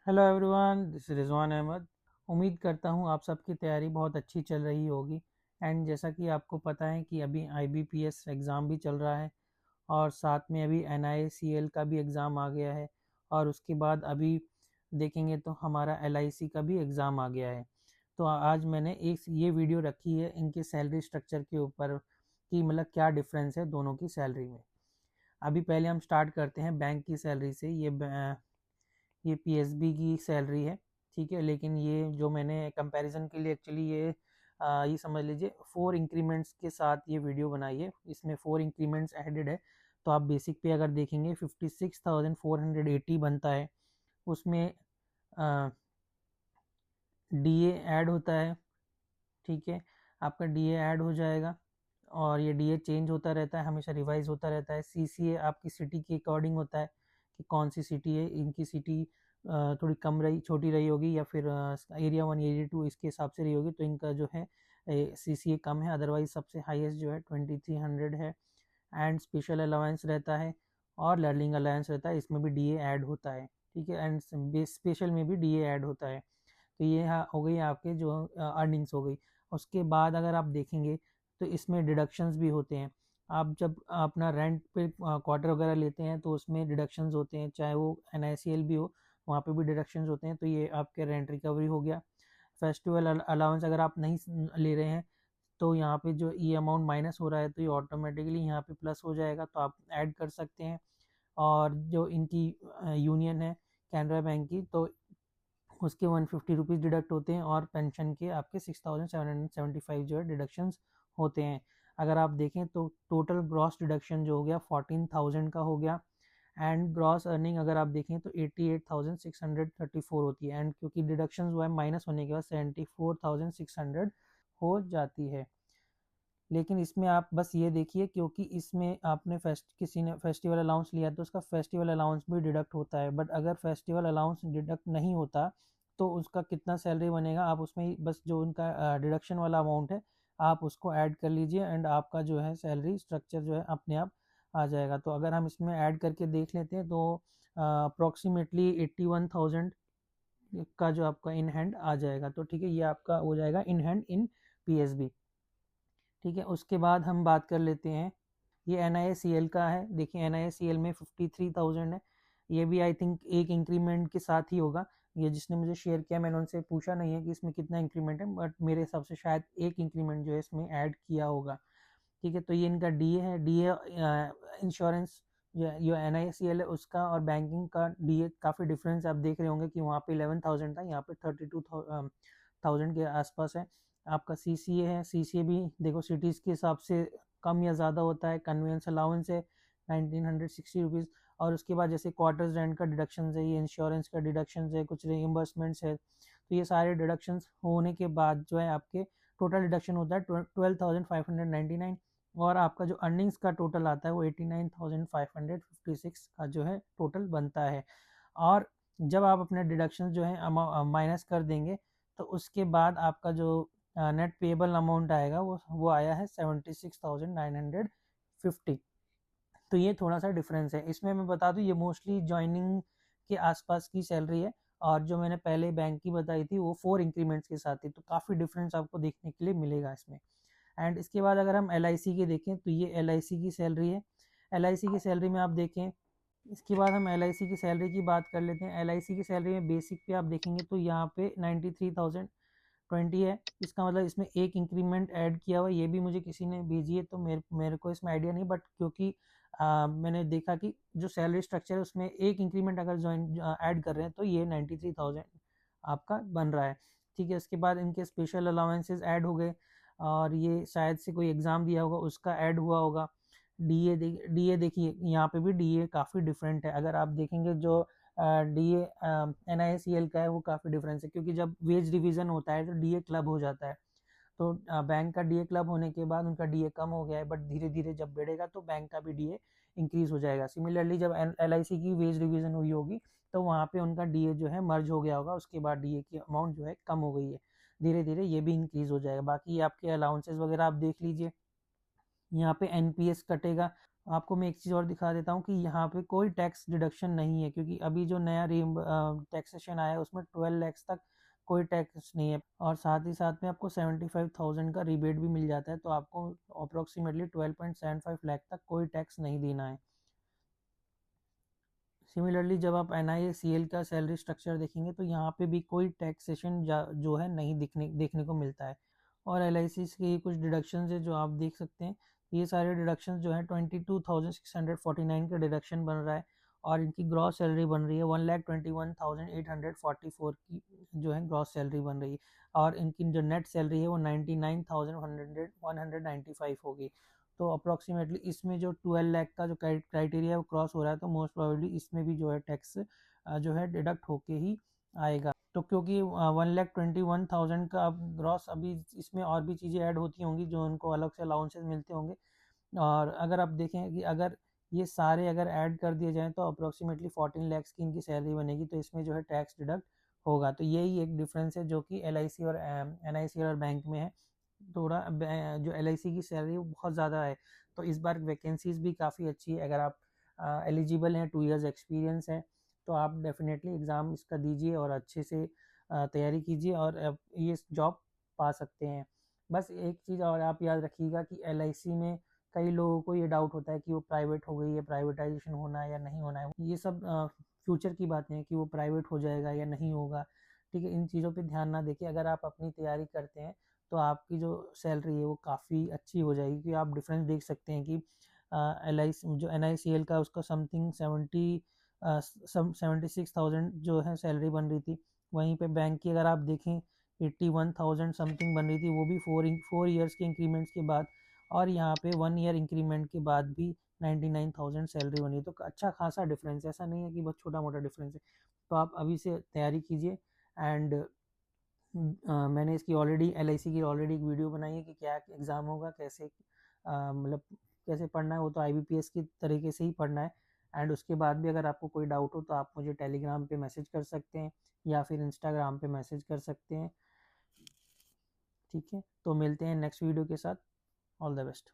Hello everyone, this is Rizwan Ahmed. उम्मीद करता हूँ आप सबकी तैयारी बहुत अच्छी चल रही होगी। एंड जैसा कि आपको पता है कि अभी आईबीपीएस एग्ज़ाम भी चल रहा है और साथ में अभी एनआईसीएल का भी एग्ज़ाम आ गया है। और उसके बाद अभी देखेंगे तो हमारा एलआईसी का भी एग्ज़ाम आ गया है। तो आज मैंने एक ये वीडियो रखी है इनके सैलरी स्ट्रक्चर के ऊपर कि मतलब क्या डिफरेंस है दोनों की सैलरी में। अभी पहले हम स्टार्ट करते हैं बैंक की सैलरी से। ये पीएसबी की सैलरी है, ठीक है। लेकिन ये जो मैंने कंपैरिजन के लिए एक्चुअली ये समझ लीजिए 4 इंक्रीमेंट्स के साथ ये वीडियो बनाई है। इसमें 4 इंक्रीमेंट्स एडेड है। तो आप बेसिक पे अगर देखेंगे 56,480 बनता है। उसमें डीए ऐड होता है, ठीक है। आपका डीए ऐड हो जाएगा और ये डीए चेंज होता रहता है, हमेशा रिवाइज होता रहता है। सीसीए आपकी सिटी के अकॉर्डिंग होता है कि कौन सी सिटी है। इनकी सिटी थोड़ी कम रही, छोटी रही होगी, या फिर एरिया 1 एरिया 2 इसके हिसाब से रही होगी, तो इनका जो है सीसीए कम है। अदरवाइज सबसे हाईएस्ट जो है 2300 है। एंड स्पेशल अलाउंस रहता है और लर्निंग अलाउंस रहता है, इसमें भी डीए ऐड होता है, ठीक है। एंड स्पेशल में भी डीए ऐड होता है। तो ये हो गई आपके जो अर्निंग्स हो गई। उसके बाद अगर आप देखेंगे तो इसमें डिडक्शंस भी होते हैं। आप जब अपना रेंट पे क्वार्टर वगैरह लेते हैं तो उसमें डिडक्शंस होते हैं, चाहे वो एनआईसीएल भी हो, वहाँ पे भी डिडक्शंस होते हैं। तो ये आपके रेंट रिकवरी हो गया। फेस्टिवल अलाउंस अगर आप नहीं ले रहे हैं तो यहाँ पे जो ये अमाउंट माइनस हो रहा है तो ये ऑटोमेटिकली यहाँ पे प्लस हो जाएगा, तो आप ऐड कर सकते हैं। और जो इनकी यूनियन है कैनरा बैंक की, तो उसके 150 रुपीज़ डिडक्ट होते हैं और पेंशन के आपके 6,775 जो है डिडक्शंस होते हैं। अगर आप देखें तो टोटल ग्रॉस डिडक्शन जो हो गया 14,000 का हो गया। एंड ग्रॉस अर्निंग अगर आप देखें तो 88,634 होती है। एंड क्योंकि डिडक्शंस हुआ है माइनस होने के बाद 74,600 हो जाती है। लेकिन इसमें आप बस ये देखिए, क्योंकि इसमें आपने किसी ने फेस्टिवल अलाउंस लिया तो उसका फेस्टिवल अलाउंस भी डिडक्ट होता है। बट अगर फेस्टिवल अलाउंस डिडक्ट नहीं होता तो उसका कितना सैलरी बनेगा, आप उसमें बस जो उनका डिडक्शन वाला अमाउंट है आप उसको ऐड कर लीजिए एंड आपका जो है सैलरी स्ट्रक्चर जो है अपने आप आ जाएगा। तो अगर हम इसमें ऐड करके देख लेते हैं तो अप्रोक्सीमेटली 81,000 का जो आपका इन हैंड आ जाएगा। तो ठीक है, ये आपका हो जाएगा इन हैंड इन पीएसबी, ठीक है। उसके बाद हम बात कर लेते हैं, ये एन का है। देखिए एन में 53,000 है। ये भी आई थिंक एक इंक्रीमेंट के साथ ही होगा। ये जिसने मुझे शेयर किया मैंने उनसे पूछा नहीं है कि इसमें कितना इंक्रीमेंट है, बट मेरे हिसाब से शायद एक इंक्रीमेंट जो है इसमें ऐड किया होगा, ठीक है। तो ये इनका डीए है। डीए इंश्योरेंस जो एन है उसका और बैंकिंग का डीए काफ़ी डिफरेंस आप देख रहे होंगे कि वहाँ पे 11,000 था, यहाँ पे 32,000 के आसपास है। आपका सीसीए है। सीसीए भी देखो सिटीज़ के हिसाब से कम या ज़्यादा होता है। कन्वेंस अलाउंस है 1960 रुपीज़। और उसके बाद जैसे क्वार्टर्स रेंट का डिडक्शन है, ये इंश्योरेंस का डिडक्शन है, कुछ रिइम्बर्समेंट्स है। तो ये सारे डिडक्शंस होने के बाद जो है आपके टोटल डिडक्शन होता है 12,599। और आपका जो अर्निंग्स का टोटल आता है वो 89,556 का जो है टोटल बनता है। और जब आप अपने डिडक्शन जो है माइनस कर देंगे तो उसके बाद आपका जो नेट पेबल अमाउंट आएगा वो आया है 76,950। तो ये थोड़ा सा डिफरेंस है। इसमें मैं बता दूं ये मोस्टली ज्वाइनिंग के आसपास की सैलरी है। और जो मैंने पहले बैंक की बताई थी वो 4 इंक्रीमेंट्स के साथ थी। तो काफ़ी डिफरेंस आपको देखने के लिए मिलेगा इसमें। एंड इसके बाद अगर हम एल की देखें तो ये एल की सैलरी है। एल की सैलरी में आप देखें, इसके बाद हम एल की सैलरी की बात कर लेते हैं। एल की सैलरी में बेसिक पे आप देखेंगे तो यहाँ पे 93,020 है। इसका मतलब इसमें एक इंक्रीमेंट ऐड किया हुआ है। ये भी मुझे किसी ने भेजी है तो मेरे को इसमें आइडिया नहीं, बट क्योंकि मैंने देखा कि जो सैलरी स्ट्रक्चर है उसमें एक इंक्रीमेंट अगर ज्वाइन ऐड कर रहे हैं तो ये 93,000 आपका बन रहा है, ठीक है। उसके बाद इनके स्पेशल अलाउंसेस ऐड हो गए और ये शायद से कोई एग्ज़ाम दिया होगा उसका ऐड हुआ होगा। डीए देखिए यहाँ पे भी डीए काफ़ी डिफरेंट है। अगर आप देखेंगे जो डीए एनआईसीएल का है वो काफ़ी डिफरेंस है, क्योंकि जब वेज रिवीजन होता है तो डीए क्लब हो जाता है। तो बैंक का डीए क्लब होने के बाद उनका डीए कम हो गया है, बट धीरे धीरे जब बढ़ेगा तो बैंक का भी डीए इंक्रीज हो जाएगा। सिमिलरली जब एलआईसी की वेज रिवीजन हुई होगी तो वहाँ पे उनका डीए जो है मर्ज हो गया होगा, उसके बाद डीए की अमाउंट जो है कम हो गई है। धीरे धीरे ये भी इंक्रीज हो जाएगा। बाकी आपके अलाउंसेस वगैरह आप देख लीजिए, यहाँ पे एनपीएस कटेगा आपको मैं एक चीज़ और दिखा देता हूँ कि यहाँ पे कोई टैक्स डिडक्शन नहीं है, क्योंकि अभी जो नया टैक्सेशन आया है उसमें 12 लैक्स तक कोई टैक्स नहीं है, और साथ ही साथ में आपको 75,000 का रिबेट भी मिल जाता है, तो आपको अप्रोक्सीमेटली 12.75 लाख तक कोई टैक्स नहीं देना है। सिमिलरली जब आप NICL का सैलरी स्ट्रक्चर देखेंगे तो यहाँ पे भी कोई टैक्सेशन जो है नहीं देखने को मिलता है। और LIC की कुछ डिडक्शंस है जो आप देख सकते हैं, ये सारे डिडक्शंस जो है 22,649 का डिडक्शन बन रहा है, और इनकी ग्रॉस सैलरी बन रही है 1,21,844 की जो है ग्रॉस सैलरी बन रही है, और इनकी जो नेट सैलरी है वो 99,195 होगी। तो अप्रोक्सीमेटली इसमें जो 12 लाख का जो क्राइटेरिया वो क्रॉस हो रहा है, तो मोस्ट प्रोबेबली इसमें भी जो है टैक्स जो है डिडक्ट होके ही आएगा। तो क्योंकि 1,21,000 का अब ग्रॉस, अभी इसमें और भी चीज़ें ऐड होती होंगी जो उनको अलग से अलाउंसेस मिलते होंगे, और अगर आप देखें कि अगर ये सारे अगर ऐड कर दिए जाएँ तो अप्रोक्सीमेटली 14 लैक्स की इनकी सैलरी बनेगी, तो इसमें जो है टैक्स डिडक्ट होगा। तो यही एक डिफरेंस है जो कि LIC और NICL और बैंक में है। थोड़ा जो LIC की सैलरी वो बहुत ज़्यादा है, तो इस बार वैकेंसीज भी काफ़ी अच्छी है। अगर आप एलिजिबल हैं, 2 इयर्स एक्सपीरियंस है, तो आप डेफिनेटली एग्ज़ाम इसका दीजिए और अच्छे से तैयारी कीजिए और ये जॉब पा सकते हैं। बस एक चीज़ और आप याद रखिएगा कि LIC में कई लोगों को ये डाउट होता है कि वो प्राइवेट हो गई है, प्राइवेटाइजेशन होना है या नहीं होना है। ये सब फ्यूचर की बातें हैं कि वो प्राइवेट हो जाएगा या नहीं होगा, ठीक है। इन चीज़ों पे ध्यान ना देके अगर आप अपनी तैयारी करते हैं तो आपकी जो सैलरी है वो काफ़ी अच्छी हो जाएगी, क्योंकि आप डिफरेंस देख सकते हैं कि LIC जो NICL का उसका समथिंग 76,000 जो है सैलरी बन रही थी, वहीं पे बैंक की अगर आप देखें 81,000 समथिंग बन रही थी, वो भी 4 ईयर्स के इंक्रीमेंट्स के बाद, और यहाँ पे 1 ईयर इंक्रीमेंट के बाद भी 99,000 सैलरी बनी। तो अच्छा खासा डिफरेंस है, ऐसा नहीं है कि बहुत छोटा मोटा डिफरेंस है। तो आप अभी से तैयारी कीजिए। एंड मैंने इसकी ऑलरेडी LIC की ऑलरेडी एक वीडियो बनाई है कि क्या एग्ज़ाम होगा, कैसे मतलब कैसे पढ़ना है, वो तो IBPS की तरीके से ही पढ़ना है। एंड उसके बाद भी अगर आपको कोई डाउट हो तो आप मुझे टेलीग्राम पे मैसेज कर सकते हैं या फिर इंस्टाग्राम पे मैसेज कर सकते हैं, ठीक है। तो मिलते हैं नेक्स्ट वीडियो के साथ। All the best.